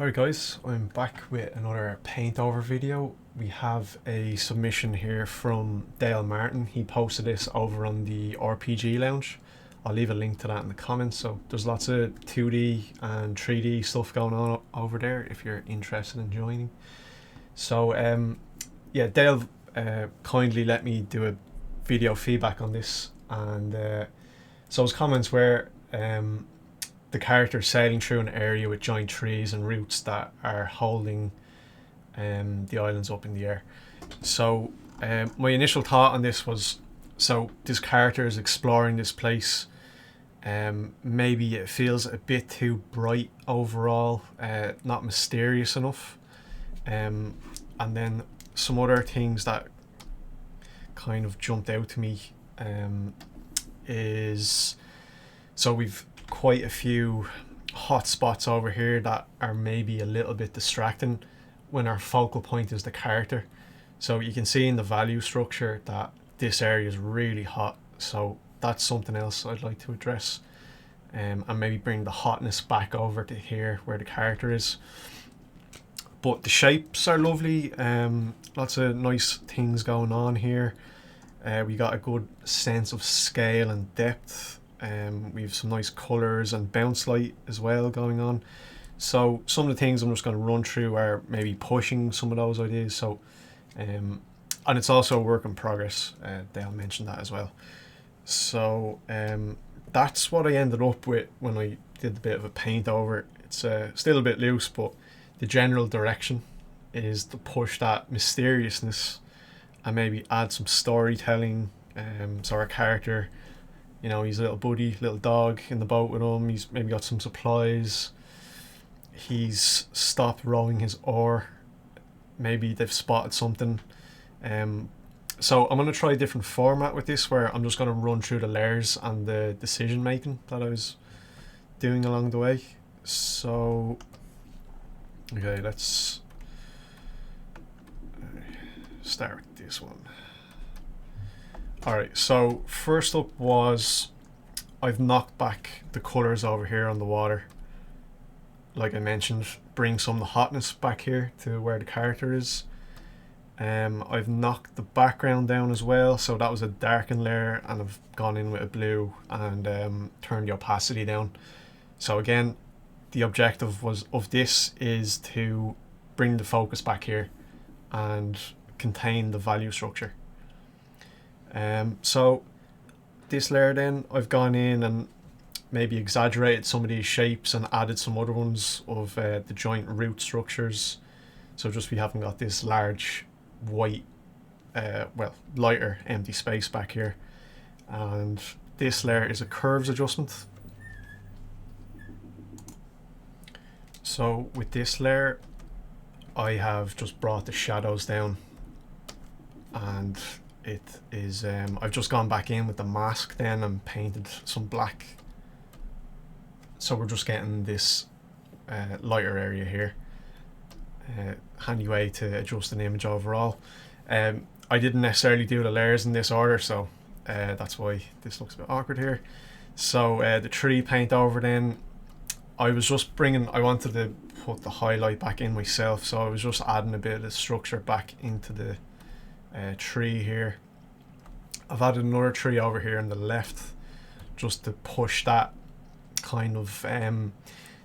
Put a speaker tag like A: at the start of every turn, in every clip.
A: Alright guys, I'm back with another Paintover video. We have a submission here from Dale Martin. He posted this over on the RPG Lounge. I'll leave a link to that in the comments. So there's lots of 2D and 3D stuff going on over there if you're interested in joining. So yeah, Dale kindly let me do a video feedback on this, and so his comments were the character sailing through an area with giant trees and roots that are holding the islands up in the air. So my initial thought on this was, so this character is exploring this place. Maybe it feels a bit too bright overall, not mysterious enough. And then some other things that kind of jumped out to me is, so we've quite a few hot spots over here that are maybe a little bit distracting when our focal point is the character. So you can see in the value structure that this area is really hot, so that's something else I'd like to address, and maybe bring the hotness back over to here where the character is. But the shapes are lovely, lots of nice things going on here. We got a good sense of scale and depth. We have some nice colours and bounce light as well going on. So some of the things I'm just going to run through are maybe pushing some of those ideas. So and it's also a work in progress. They'll mention that as well. So that's what I ended up with when I did a bit of a paint over. It's still a bit loose, but the general direction is to push that mysteriousness and maybe add some storytelling. So our character, you know, he's a little buddy, little dog in the boat with him. He's maybe got some supplies. He's stopped rowing his oar. Maybe they've spotted something. So I'm going to try a different format with this, where I'm just going to run through the layers and the decision making that I was doing along the way. So, okay, let's start with this one. Alright, so first up was, I've knocked back the colours over here on the water. Like I mentioned, bring some of the hotness back here to where the character is. I've knocked the background down as well, so that was a darkened layer, and I've gone in with a blue and turned the opacity down. So again, the objective of this is to bring the focus back here and contain the value structure. So this layer, then I've gone in and maybe exaggerated some of these shapes and added some other ones of the joint root structures. So just we haven't got this large white, well, lighter empty space back here. And this layer is a curves adjustment. So with this layer, I have just brought the shadows down, and it is I've just gone back in with the mask then and painted some black, so we're just getting this lighter area here. Handy way to adjust an image overall. I didn't necessarily do the layers in this order, so that's why this looks a bit awkward here. So the tree paint over, then I was just bringing, I wanted to put the highlight back in myself, so I was just adding a bit of the structure back into the tree here. I've added another tree over here on the left just to push that kind of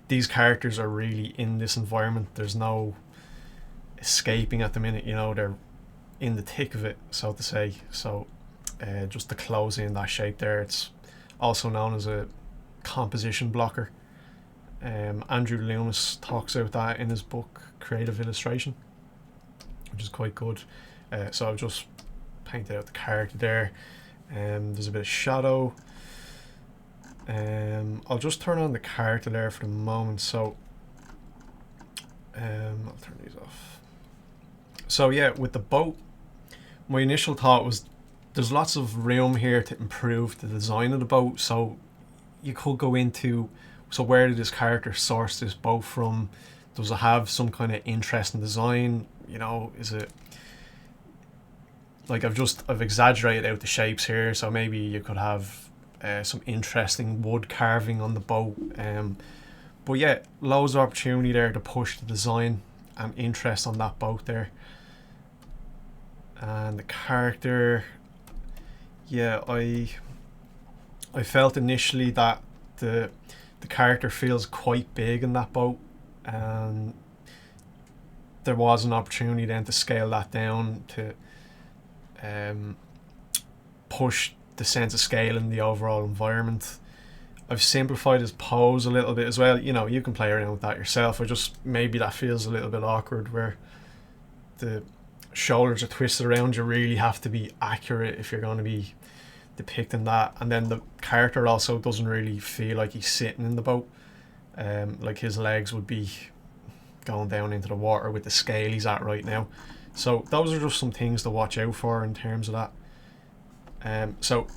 A: these characters are really in this environment. There's no escaping at the minute, you know, they're in the thick of it, so to say. So just to close in that shape there, it's also known as a composition blocker. Andrew Loomis talks about that in his book Creative Illustration, which is quite good. So I've just painted out the character there. There's a bit of shadow. I'll just turn on the character there for the moment. So I'll turn these off. So yeah, with the boat, my initial thought was there's lots of room here to improve the design of the boat. So you could go into, so where did this character source this boat from? Does it have some kind of interesting design? You know, is it like I've exaggerated out the shapes here, so maybe you could have some interesting wood carving on the boat. But yeah, loads of opportunity there to push the design and interest on that boat there. And the character, yeah, I felt initially that the character feels quite big in that boat, and there was an opportunity then to scale that down to push the sense of scale in the overall environment. I've simplified his pose a little bit as well. You know, you can play around with that yourself. I just, maybe that feels a little bit awkward where the shoulders are twisted around. You really have to be accurate if you're going to be depicting that. And then the character also doesn't really feel like he's sitting in the boat. Like his legs would be going down into the water with the scale he's at right now. So those are just some things to watch out for in terms of that. So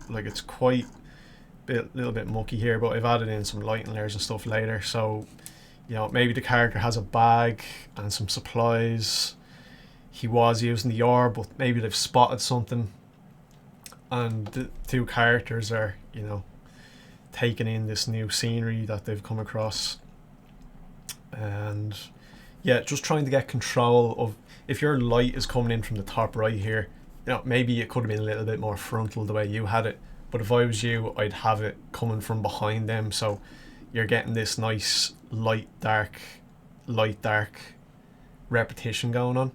A: like it's quite little bit mucky here, but I've added in some lighting layers and stuff later. So you know, maybe the character has a bag and some supplies. He was using the orb, but maybe they've spotted something, and the two characters are, you know, taking in this new scenery that they've come across. And yeah, just trying to get control of, if your light is coming in from the top right here, you know, maybe it could have been a little bit more frontal the way you had it, but if I was you, I'd have it coming from behind them, so you're getting this nice light dark repetition going on,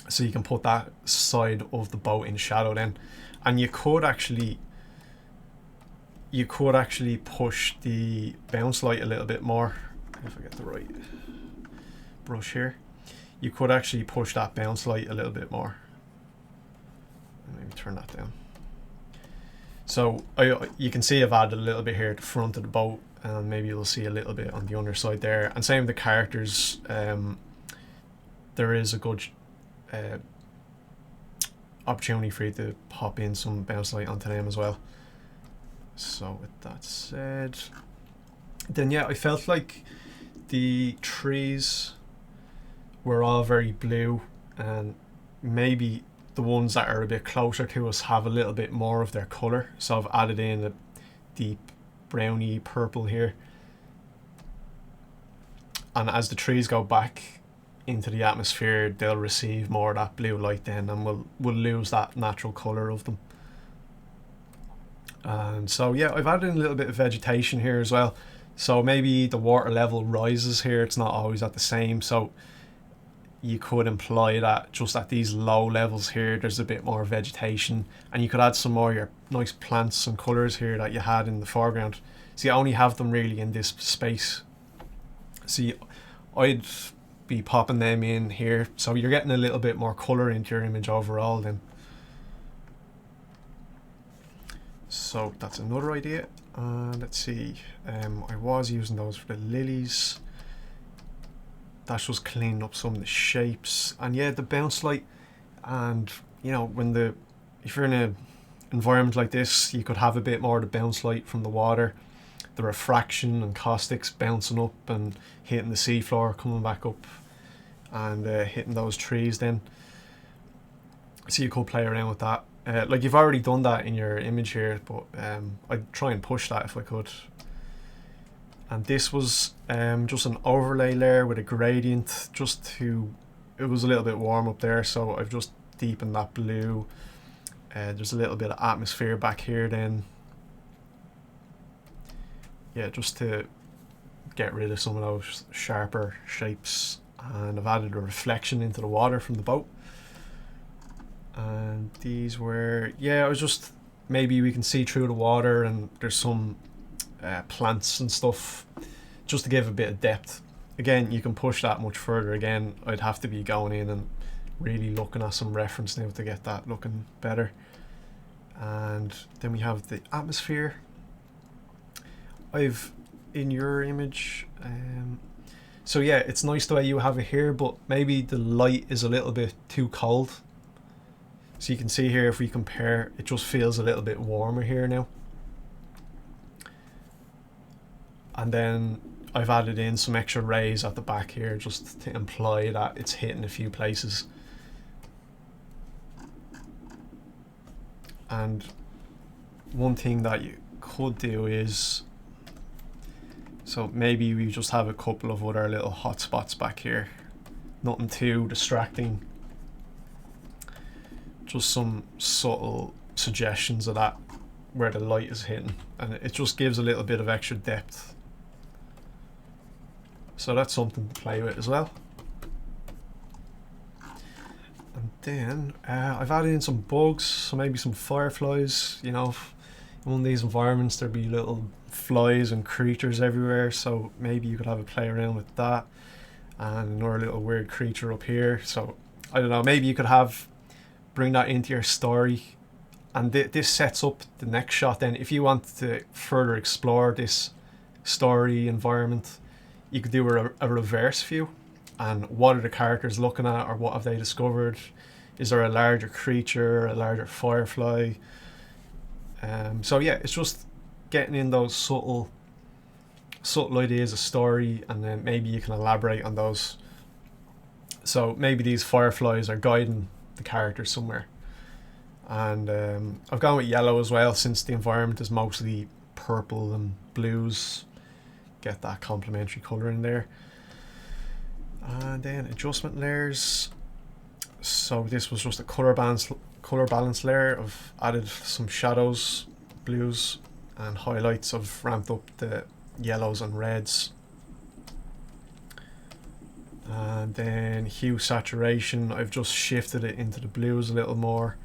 A: so you can put that side of the boat in shadow then. And you could actually push the bounce light a little bit more. If I get the right brush here, you could actually push that bounce light a little bit more. Maybe turn that down. So you can see I've added a little bit here at the front of the boat, and maybe you'll see a little bit on the underside there. And same with the characters. There is a good opportunity for you to pop in some bounce light onto them as well. So with that said, then yeah, I felt like the trees were all very blue, and maybe the ones that are a bit closer to us have a little bit more of their colour. So I've added in a deep browny purple here. And as the trees go back into the atmosphere, they'll receive more of that blue light then, and we'll lose that natural colour of them. And so yeah, I've added in a little bit of vegetation here as well. So maybe the water level rises here, it's not always at the same, so you could imply that just at these low levels here there's a bit more vegetation, and you could add some more of your nice plants and colours here that you had in the foreground. So you only have them really in this space. See, I'd be popping them in here, so you're getting a little bit more colour into your image overall then. So that's another idea. Let's see, I was using those for the lilies. That's just cleaning up some of the shapes. And yeah, the bounce light, and you know, if you're in an environment like this, you could have a bit more of the bounce light from the water, the refraction and caustics bouncing up and hitting the seafloor, coming back up and hitting those trees then. So you could play around with that. Like you've already done that in your image here, but I'd try and push that if I could. And this was just an overlay layer with a gradient, just to, it was a little bit warm up there, so I've just deepened that blue. There's a little bit of atmosphere back here then. Yeah, just to get rid of some of those sharper shapes. And I've added a reflection into the water from the boat. And these were, yeah, I was just, maybe we can see through the water, and there's some plants and stuff, just to give a bit of depth. Again, you can push that much further. Again, I'd have to be going in and really looking at some reference now to get that looking better. And then we have the atmosphere. I've in your image, so yeah, it's nice the way you have it here, but maybe the light is a little bit too cold. So you can see here, if we compare, it just feels a little bit warmer here now. And then I've added in some extra rays at the back here, just to imply that it's hitting a few places. And one thing that you could do is So maybe we just have a couple of other little hotspots back here. Nothing too distracting. Just some subtle suggestions of that where the light is hitting, and it just gives a little bit of extra depth. So that's something to play with as well. And then I've added in some bugs, so maybe some fireflies. You know, in one of these environments there'd be little flies and creatures everywhere, so maybe you could have a play around with that. And another little weird creature up here, so I don't know, maybe you could bring that into your story, and this sets up the next shot. Then if you want to further explore this story environment, you could do a reverse view, and what are the characters looking at, or what have they discovered? Is there a larger creature, a larger firefly? So yeah, it's just getting in those subtle ideas of story, and then maybe you can elaborate on those. So maybe these fireflies are guiding the character somewhere, and I've gone with yellow as well, since the environment is mostly purple and blues. Get that complementary color in there. And then adjustment layers. So this was just a color balance layer. I've added some shadows, blues and highlights. I've ramped up the yellows and reds. And then hue saturation, I've just shifted it into the blues a little more,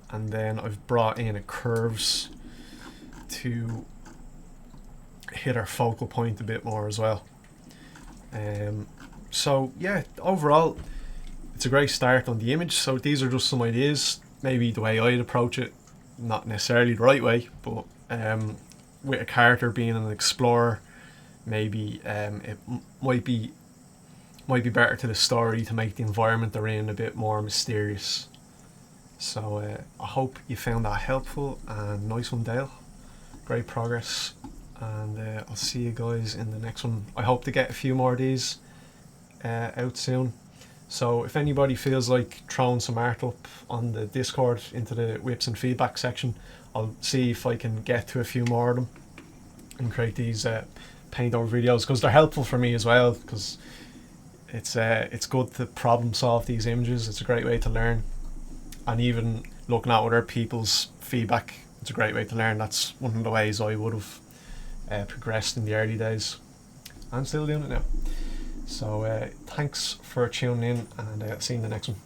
A: and then I've brought in a curves to hit our focal point a bit more as well. So yeah, overall it's a great start on the image. So these are just some ideas, maybe the way I'd approach it, not necessarily the right way, but with a character being an explorer, maybe it might be better to the story to make the environment they're in a bit more mysterious. So I hope you found that helpful, and nice one, Dale. Great progress, and I'll see you guys in the next one. I hope to get a few more of these out soon. So if anybody feels like throwing some art up on the Discord into the whips and feedback section, I'll see if I can get to a few more of them and create these paint over videos, because they're helpful for me as well, because it's good to problem solve these images. It's a great way to learn, and even looking at other people's feedback, it's a great way to learn. That's one of the ways I would have progressed in the early days. I'm still doing it now. So thanks for tuning in, and I'll see you in the next one.